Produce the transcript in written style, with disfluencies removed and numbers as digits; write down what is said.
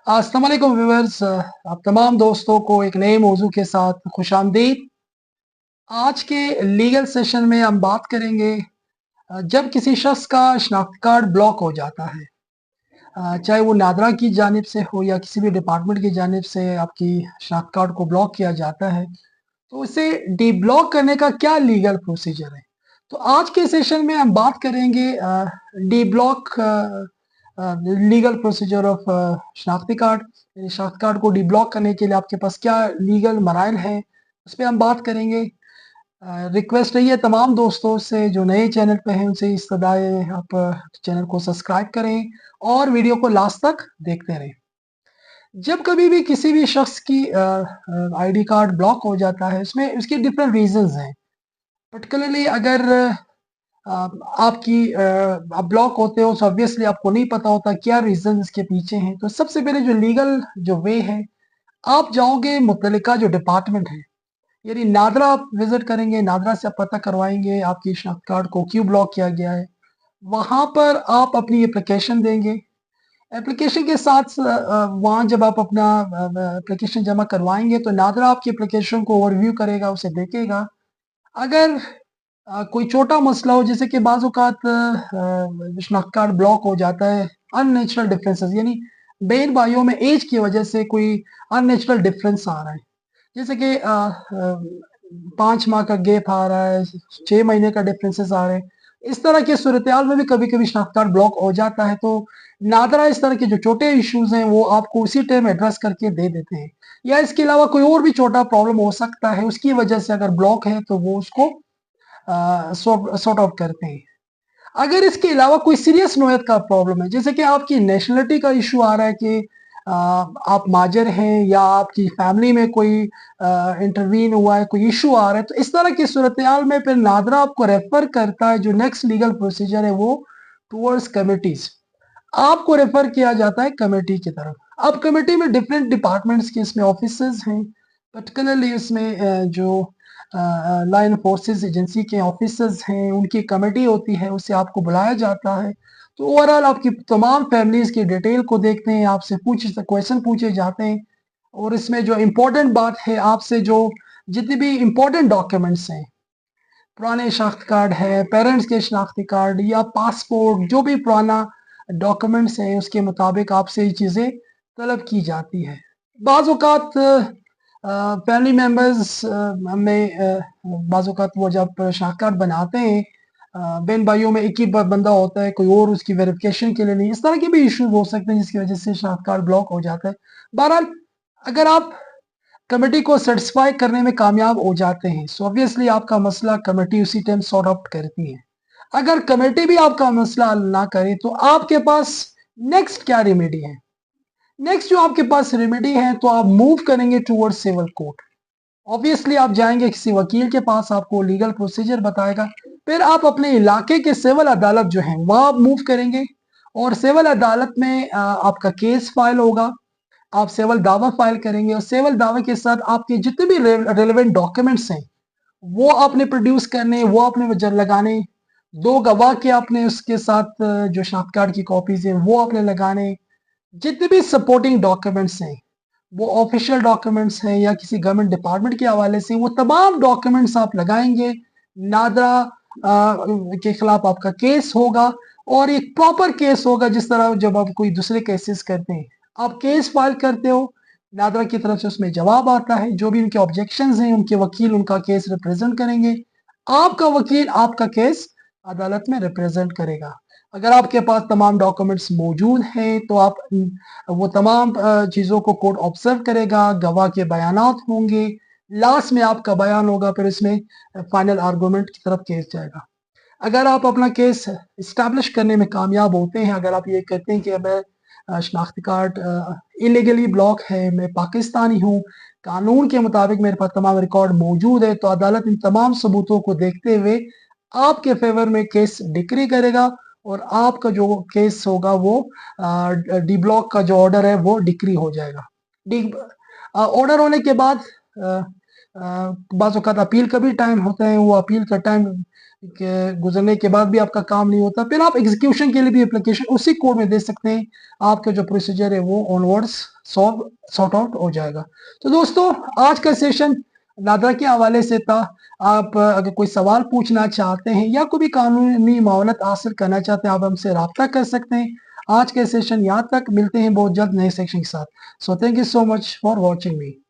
अस्सलाम वालेकुम व्यूअर्स, आप तमाम दोस्तों को एक नए मौजू के साथ खुशामदीद। आज के लीगल सेशन में हम बात करेंगे जब किसी शख्स का शनाख्ती कार्ड ब्लॉक हो जाता है, चाहे वो नादरा की जानिब से हो या किसी भी डिपार्टमेंट की जानिब से आपकी शनाख्ती कार्ड को ब्लॉक किया जाता है, तो इसे डी-ब्लॉक करने का क्या लीगल प्रोसीजर है। तो आज के सेशन में हम बात करेंगे डी-ब्लॉक लीगल प्रोसीजर ऑफ शनाख्ती कार्ड। यानी शनाख्ती कार्ड को डी-ब्लॉक करने के लिए आपके पास क्या लीगल मराइल हैं, उस पे हम बात करेंगे। रिक्वेस्ट रही है तमाम दोस्तों से जो नए चैनल पे हैं उनसे इस्तदाए आप चैनल को सब्सक्राइब करें और वीडियो को लास्ट तक देखते रहें। जब कभी भी किसी भी शख्स की आईडी कार्ड ब्लॉक हो जाता है, इसमें उसके डिफरेंट रीजंस हैं। पर्टिकुलरली अगर आपकी आप ब्लॉक होते हो तो ऑब्वियसली आपको नहीं पता होता क्या रीजन इसके पीछे हैं। तो सबसे पहले जो लीगल जो वे है, आप जाओगे मुतल्लिका जो डिपार्टमेंट है, यानी नादरा आप विजिट करेंगे, नादरा से आप पता करवाएंगे आपकी शनाख्ती कार्ड को क्यों ब्लॉक किया गया है। वहां पर आप अपनी एप्लीकेशन देंगे। एप्लीकेशन के साथ वहाँ जब आप अपना एप्लीकेशन जमा करवाएंगे तो नादरा आपकी एप्लीकेशन को ओवरव्यू करेगा, उसे देखेगा। अगर कोई छोटा मसला हो, जैसे कि बाज़ औक़ात शनाख्ती कार्ड ब्लॉक हो जाता है अननेचुरल डिफरेंसेस, यानी बहन भाइयों में एज की वजह से कोई अननेचुरल डिफरेंस आ रहा है, जैसे कि 5 माह का गैप आ रहा है, 6 महीने का डिफरेंसेस आ रहे हैं। इस तरह की सूरत-ए-हाल में भी कभी-कभी शनाख्ती कार्ड ब्लॉक हो जाता है, तो नादरा इस तरह के जो छोटे इश्यूज़ हैं वो आपको उसी टाइम एड्रेस करके दे देते हैं। या इसके अलावा कोई और भी छोटा प्रॉब्लम हो सकता है, उसकी वजह से अगर ब्लॉक है तो वो उसको सॉर्ट आउट करते हैं। अगर इसके अलावा कोई सीरियस नोयत का प्रॉब्लम है, जैसे कि आपकी नेशनलिटी का इशू आ रहा है कि आप माजर हैं या आपकी फैमिली में कोई इंटरवीन हुआ है, कोई इशू आ रहा है, तो इस तरह की सूरत-ए-हाल में फिर नादरा आपको रेफर करता है। जो नेक्स्ट लीगल प्रोसीजर है वो टुवर्ड्स कमिटीज़, आपको रेफर किया जाता है कमेटी की तरफ। अब कमेटी में डिफरेंट डिपार्टमेंट्स के इसमें ऑफिसर्स हैं, पर्टिकुलरली इसमें जो लाइन फोर्सेस एजेंसी के ऑफिसर्स हैं, उनकी कमेटी होती है, उससे आपको बुलाया जाता है। तो ओवरऑल आपकी तमाम फैमिलीज़ की डिटेल को देखते हैं, आपसे क्वेश्चन पूछे जाते हैं और इसमें जो इम्पोर्टेंट बात है, आपसे जो जितने भी इम्पोर्टेंट डॉक्यूमेंट्स हैं, पुराने शनाख्ती कार्ड है, पेरेंट्स के शनाख्ती कार्ड या पासपोर्ट, जो भी पुराना डॉक्यूमेंट्स हैं उसके मुताबिक आपसे ये चीज़ें तलब की जाती है। बाज़ औक़ात फैमिली मेंबर्स में बाज़ औक़ात वो जब शनाख्ती कार्ड बनाते हैं, बहन भाइयों में एक ही बंदा होता है, कोई और उसकी वेरिफिकेशन के लिए नहीं, इस तरह के भी इश्यूज हो सकते हैं जिसकी वजह से शनाख्ती कार्ड ब्लॉक हो जाता है। बहरहाल अगर आप कमेटी को सेटिस्फाई करने में कामयाब हो जाते हैं, सो ऑब्वियसली आपका मसला कमेटी उसी टाइम सॉर्ट आउट करती है। अगर कमेटी भी आपका मसला हल ना करे तो आपके पास नेक्स्ट क्या रेमेडी है? नेक्स्ट जो आपके पास रेमेडी है, तो आप मूव करेंगे टुवर्ड्स सिविल कोर्ट। ऑब्वियसली आप जाएंगे किसी वकील के पास, आपको लीगल प्रोसीजर बताएगा। फिर आप अपने इलाके के सिविल अदालत जो है वहां आप मूव करेंगे और सिविल अदालत में आपका केस फाइल होगा। आप सिविल दावा फाइल करेंगे और सिविल दावे के साथ आपके जितने भी रेलेवेंट डॉक्यूमेंट्स हैं वो आपने प्रोड्यूस करने, वो आपने वजह लगाने। 2 गवाह के आपने उसके साथ जो शनाख्ती कार्ड की कॉपीज हैं वो आपने लगाने। जितने भी सपोर्टिंग डॉक्यूमेंट्स हैं, वो ऑफिशियल डॉक्यूमेंट्स हैं या किसी गवर्नमेंट डिपार्टमेंट के हवाले से, वो तमाम डॉक्यूमेंट्स आप लगाएंगे। नादरा के खिलाफ आपका केस होगा और एक प्रॉपर केस होगा, जिस तरह जब आप कोई दूसरे केसेस करते हैं, आप केस फाइल करते हो, नादरा की तरफ से उसमें जवाब आता है, जो भी उनके ऑब्जेक्शंस हैं उनके वकील उनका केस रिप्रेजेंट करेंगे, आपका वकील आपका केस अदालत में रिप्रेजेंट करेगा। अगर आपके पास तमाम डॉक्यूमेंट्स मौजूद हैं तो आप वो तमाम चीज़ों को कोर्ट ऑब्जर्व करेगा, गवाह के बयानात होंगे, लास्ट में आपका बयान होगा, फिर इसमें फाइनल आर्गूमेंट की तरफ केस जाएगा। अगर आप अपना केस इस्टेब्लिश करने में कामयाब होते हैं, अगर आप ये कहते हैं कि मैं शनाख्ती कार्ड इलीगली ब्लॉक है, मैं पाकिस्तानी हूँ, कानून के मुताबिक मेरे पास तमाम रिकॉर्ड मौजूद है, तो अदालत इन तमाम सबूतों को देखते हुए आपके फेवर में केस डिक्री करेगा और आपका जो केस होगा वो डी ब्लॉक का जो ऑर्डर है वो डिक्री हो जाएगा। डी ऑर्डर होने के बाद बाज़ औक़ात अपील का भी टाइम होता है, वो अपील का टाइम के गुज़रने के बाद भी आपका काम नहीं होता, फिर आप एग्ज़ीक्यूशन के लिए भी एप्लीकेशन उसी कोड में दे सकते हैं। आपका जो प्रोसीजर है वो ऑनवर्ड्स सॉर्ट आउट हो जाएगा। तो दोस्तों, आज का सेशन नादरा के हवाले से था। आप अगर कोई सवाल पूछना चाहते हैं या कोई भी कानूनी मावनत हासिल करना चाहते हैं, आप हमसे राब्ता कर सकते हैं। आज के सेशन यहाँ तक, मिलते हैं बहुत जल्द नए सेक्शन के साथ। So thank you so much for watching me.